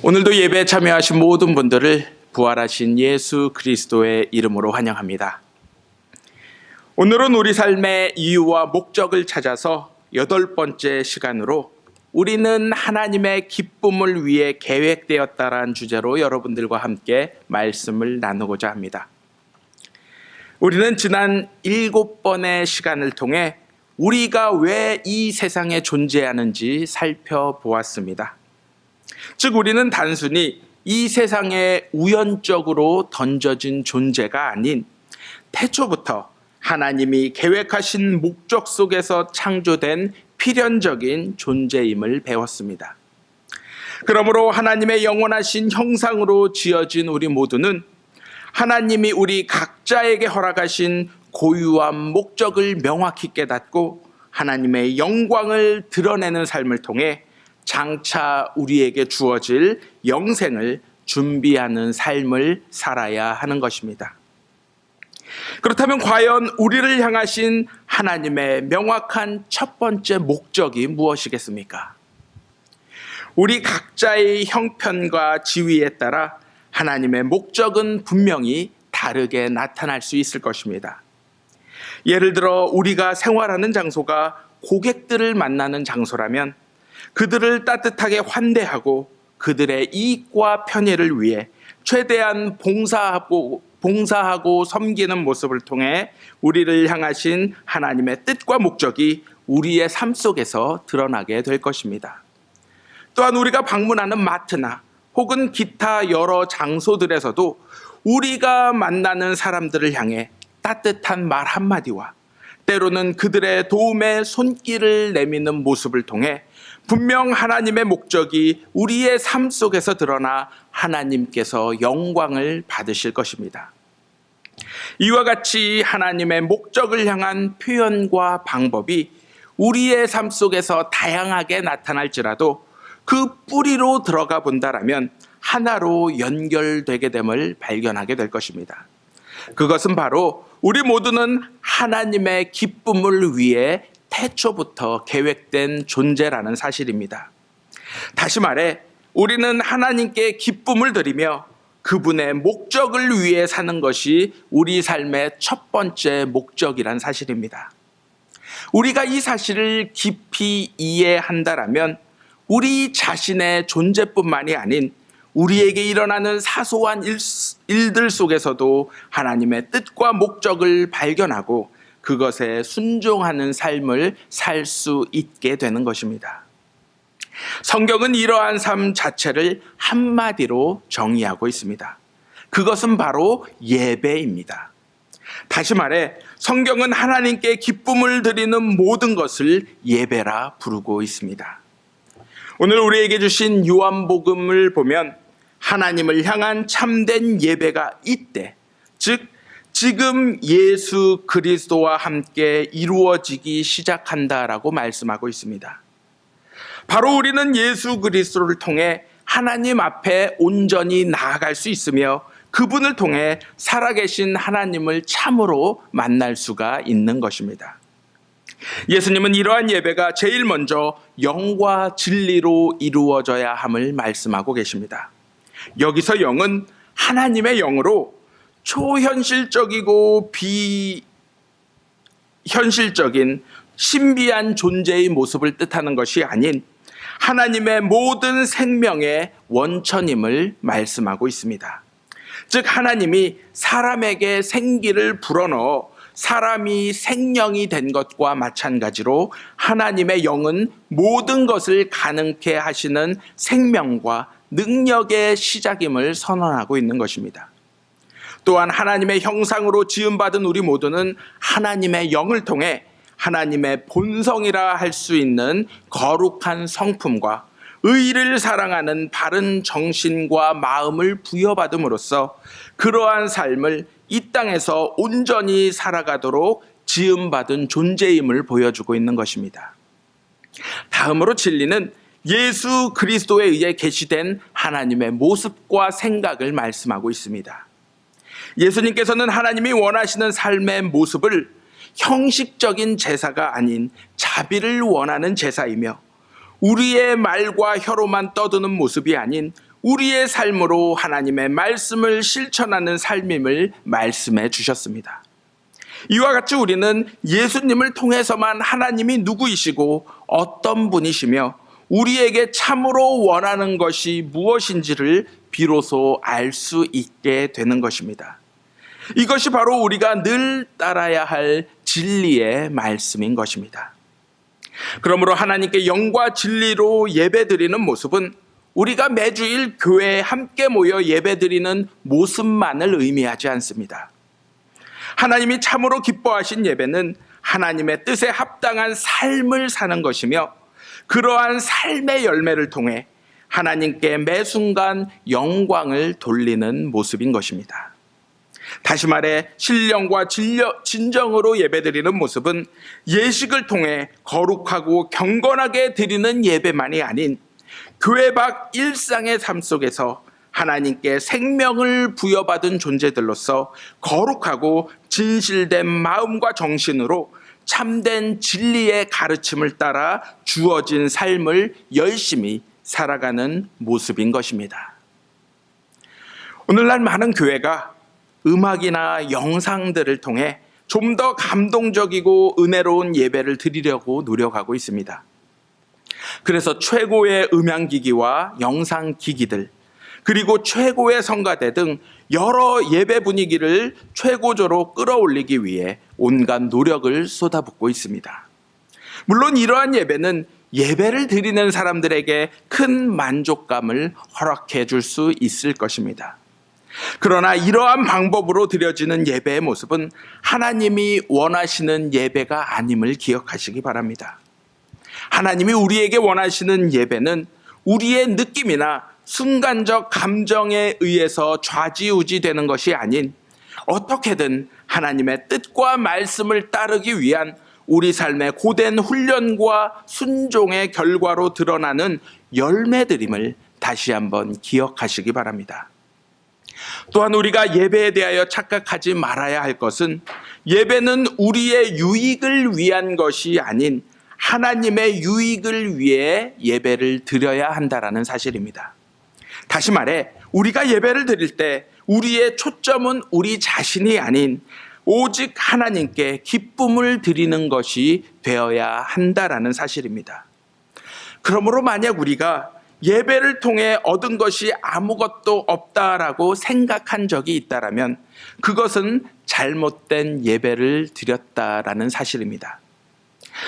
오늘도 예배에 참여하신 모든 분들을 부활하신 예수 그리스도의 이름으로 환영합니다. 오늘은 우리 삶의 이유와 목적을 찾아서 8번째 시간으로 우리는 하나님의 기쁨을 위해 계획되었다라는 주제로 여러분들과 함께 말씀을 나누고자 합니다. 우리는 지난 7번의 시간을 통해 우리가 왜 이 세상에 존재하는지 살펴보았습니다. 즉 우리는 단순히 이 세상에 우연적으로 던져진 존재가 아닌 태초부터 하나님이 계획하신 목적 속에서 창조된 필연적인 존재임을 배웠습니다. 그러므로 하나님의 영원하신 형상으로 지어진 우리 모두는 하나님이 우리 각자에게 허락하신 고유한 목적을 명확히 깨닫고 하나님의 영광을 드러내는 삶을 통해 장차 우리에게 주어질 영생을 준비하는 삶을 살아야 하는 것입니다. 그렇다면 과연 우리를 향하신 하나님의 명확한 첫 번째 목적이 무엇이겠습니까? 우리 각자의 형편과 지위에 따라 하나님의 목적은 분명히 다르게 나타날 수 있을 것입니다. 예를 들어 우리가 생활하는 장소가 고객들을 만나는 장소라면 그들을 따뜻하게 환대하고 그들의 이익과 편의를 위해 최대한 봉사하고 섬기는 모습을 통해 우리를 향하신 하나님의 뜻과 목적이 우리의 삶 속에서 드러나게 될 것입니다. 또한 우리가 방문하는 마트나 혹은 기타 여러 장소들에서도 우리가 만나는 사람들을 향해 따뜻한 말 한마디와 때로는 그들의 도움에 손길을 내미는 모습을 통해 분명 하나님의 목적이 우리의 삶 속에서 드러나 하나님께서 영광을 받으실 것입니다. 이와 같이 하나님의 목적을 향한 표현과 방법이 우리의 삶 속에서 다양하게 나타날지라도 그 뿌리로 들어가 본다라면 하나로 연결되게 됨을 발견하게 될 것입니다. 그것은 바로 우리 모두는 하나님의 기쁨을 위해 태초부터 계획된 존재라는 사실입니다. 다시 말해 우리는 하나님께 기쁨을 드리며 그분의 목적을 위해 사는 것이 우리 삶의 첫 번째 목적이란 사실입니다. 우리가 이 사실을 깊이 이해한다라면 우리 자신의 존재뿐만이 아닌 우리에게 일어나는 사소한 일들 속에서도 하나님의 뜻과 목적을 발견하고 그것에 순종하는 삶을 살 수 있게 되는 것입니다. 성경은 이러한 삶 자체를 한마디로 정의하고 있습니다. 그것은 바로 예배입니다. 다시 말해 성경은 하나님께 기쁨을 드리는 모든 것을 예배라 부르고 있습니다. 오늘 우리에게 주신 요한복음을 보면 하나님을 향한 참된 예배가 이때, 즉 지금 예수 그리스도와 함께 이루어지기 시작한다라고 말씀하고 있습니다. 바로 우리는 예수 그리스도를 통해 하나님 앞에 온전히 나아갈 수 있으며 그분을 통해 살아계신 하나님을 참으로 만날 수가 있는 것입니다. 예수님은 이러한 예배가 제일 먼저 영과 진리로 이루어져야 함을 말씀하고 계십니다. 여기서 영은 하나님의 영으로 초현실적이고 비현실적인 신비한 존재의 모습을 뜻하는 것이 아닌 하나님의 모든 생명의 원천임을 말씀하고 있습니다. 즉 하나님이 사람에게 생기를 불어넣어 사람이 생명이 된 것과 마찬가지로 하나님의 영은 모든 것을 가능케 하시는 생명과 능력의 시작임을 선언하고 있는 것입니다. 또한 하나님의 형상으로 지음받은 우리 모두는 하나님의 영을 통해 하나님의 본성이라 할 수 있는 거룩한 성품과 의를 사랑하는 바른 정신과 마음을 부여받음으로써 그러한 삶을 이 땅에서 온전히 살아가도록 지음받은 존재임을 보여주고 있는 것입니다. 다음으로 진리는 예수 그리스도에 의해 계시된 하나님의 모습과 생각을 말씀하고 있습니다. 예수님께서는 하나님이 원하시는 삶의 모습을 형식적인 제사가 아닌 자비를 원하는 제사이며 우리의 말과 혀로만 떠드는 모습이 아닌 우리의 삶으로 하나님의 말씀을 실천하는 삶임을 말씀해 주셨습니다. 이와 같이 우리는 예수님을 통해서만 하나님이 누구이시고 어떤 분이시며 우리에게 참으로 원하는 것이 무엇인지를 비로소 알 수 있게 되는 것입니다. 이것이 바로 우리가 늘 따라야 할 진리의 말씀인 것입니다. 그러므로 하나님께 영과 진리로 예배드리는 모습은 우리가 매주일 교회에 함께 모여 예배드리는 모습만을 의미하지 않습니다. 하나님이 참으로 기뻐하신 예배는 하나님의 뜻에 합당한 삶을 사는 것이며 그러한 삶의 열매를 통해 하나님께 매 순간 영광을 돌리는 모습인 것입니다. 다시 말해 신령과 진정으로 예배드리는 모습은 예식을 통해 거룩하고 경건하게 드리는 예배만이 아닌 교회 밖 일상의 삶 속에서 하나님께 생명을 부여받은 존재들로서 거룩하고 진실된 마음과 정신으로 참된 진리의 가르침을 따라 주어진 삶을 열심히 살아가는 모습인 것입니다. 오늘날 많은 교회가 음악이나 영상들을 통해 좀 더 감동적이고 은혜로운 예배를 드리려고 노력하고 있습니다. 그래서 최고의 음향기기와 영상기기들, 그리고 최고의 성가대 등 여러 예배 분위기를 최고조로 끌어올리기 위해 온갖 노력을 쏟아붓고 있습니다. 물론 이러한 예배는 예배를 드리는 사람들에게 큰 만족감을 허락해 줄 수 있을 것입니다. 그러나 이러한 방법으로 드려지는 예배의 모습은 하나님이 원하시는 예배가 아님을 기억하시기 바랍니다. 하나님이 우리에게 원하시는 예배는 우리의 느낌이나 순간적 감정에 의해서 좌지우지되는 것이 아닌 어떻게든 하나님의 뜻과 말씀을 따르기 위한 우리 삶의 고된 훈련과 순종의 결과로 드러나는 열매들임을 다시 한번 기억하시기 바랍니다. 또한 우리가 예배에 대하여 착각하지 말아야 할 것은 예배는 우리의 유익을 위한 것이 아닌 하나님의 유익을 위해 예배를 드려야 한다는 사실입니다. 다시 말해 우리가 예배를 드릴 때 우리의 초점은 우리 자신이 아닌 오직 하나님께 기쁨을 드리는 것이 되어야 한다는 사실입니다. 그러므로 만약 우리가 예배를 통해 얻은 것이 아무것도 없다라고 생각한 적이 있다라면 그것은 잘못된 예배를 드렸다라는 사실입니다.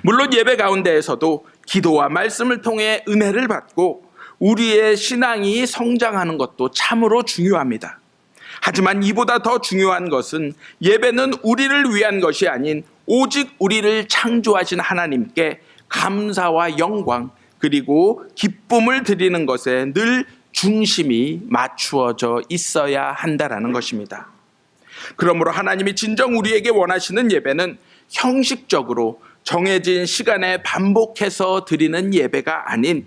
물론 예배 가운데에서도 기도와 말씀을 통해 은혜를 받고 우리의 신앙이 성장하는 것도 참으로 중요합니다. 하지만 이보다 더 중요한 것은 예배는 우리를 위한 것이 아닌 오직 우리를 창조하신 하나님께 감사와 영광 그리고 기쁨을 드리는 것에 늘 중심이 맞추어져 있어야 한다는 것입니다. 그러므로 하나님이 진정 우리에게 원하시는 예배는 형식적으로 정해진 시간에 반복해서 드리는 예배가 아닌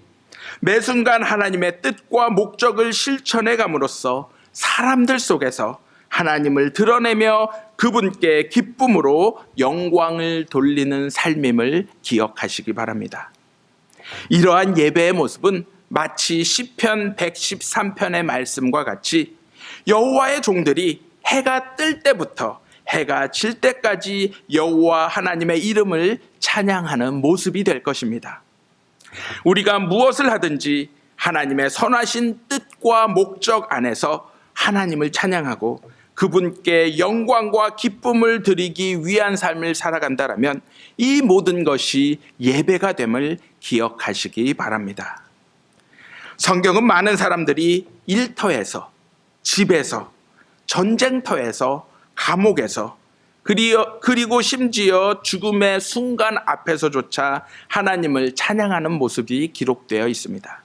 매 순간 하나님의 뜻과 목적을 실천해 감으로써 사람들 속에서 하나님을 드러내며 그분께 기쁨으로 영광을 돌리는 삶임을 기억하시기 바랍니다. 이러한 예배의 모습은 마치 시편 113편의 말씀과 같이 여호와의 종들이 해가 뜰 때부터 해가 질 때까지 여호와 하나님의 이름을 찬양하는 모습이 될 것입니다. 우리가 무엇을 하든지 하나님의 선하신 뜻과 목적 안에서 하나님을 찬양하고 그분께 영광과 기쁨을 드리기 위한 삶을 살아간다면 이 모든 것이 예배가 됨을 기억하시기 바랍니다. 성경은 많은 사람들이 일터에서, 집에서, 전쟁터에서, 감옥에서 그리고 심지어 죽음의 순간 앞에서조차 하나님을 찬양하는 모습이 기록되어 있습니다.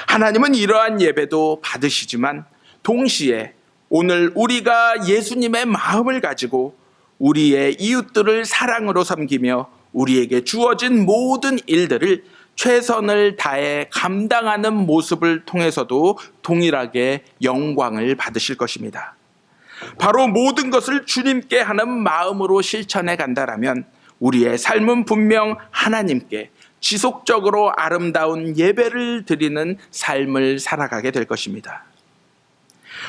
하나님은 이러한 예배도 받으시지만 동시에 오늘 우리가 예수님의 마음을 가지고 우리의 이웃들을 사랑으로 섬기며 우리에게 주어진 모든 일들을 최선을 다해 감당하는 모습을 통해서도 동일하게 영광을 받으실 것입니다. 바로 모든 것을 주님께 하는 마음으로 실천해 간다라면 우리의 삶은 분명 하나님께 지속적으로 아름다운 예배를 드리는 삶을 살아가게 될 것입니다.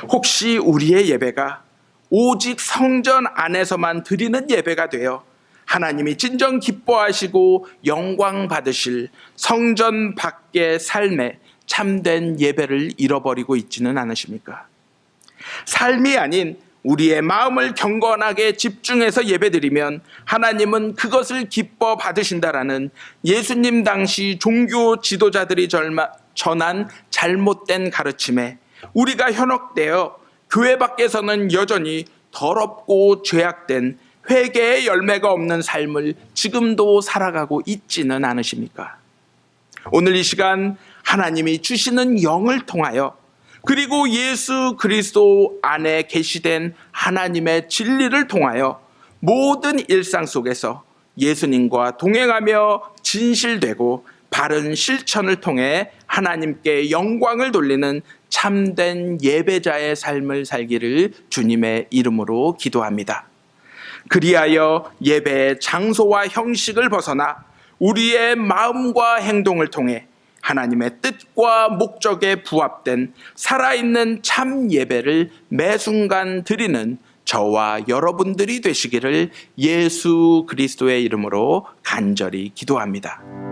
혹시 우리의 예배가 오직 성전 안에서만 드리는 예배가 되어 하나님이 진정 기뻐하시고 영광 받으실 성전 밖의 삶에 참된 예배를 잃어버리고 있지는 않으십니까? 삶이 아닌 우리의 마음을 경건하게 집중해서 예배드리면 하나님은 그것을 기뻐 받으신다라는 예수님 당시 종교 지도자들이 전한 잘못된 가르침에 우리가 현혹되어 교회 밖에서는 여전히 더럽고 죄악된 회개의 열매가 없는 삶을 지금도 살아가고 있지는 않으십니까? 오늘 이 시간 하나님이 주시는 영을 통하여 그리고 예수 그리스도 안에 계시된 하나님의 진리를 통하여 모든 일상 속에서 예수님과 동행하며 진실되고 바른 실천을 통해 하나님께 영광을 돌리는 참된 예배자의 삶을 살기를 주님의 이름으로 기도합니다. 그리하여 예배의 장소와 형식을 벗어나 우리의 마음과 행동을 통해 하나님의 뜻과 목적에 부합된 살아있는 참 예배를 매 순간 드리는 저와 여러분들이 되시기를 예수 그리스도의 이름으로 간절히 기도합니다.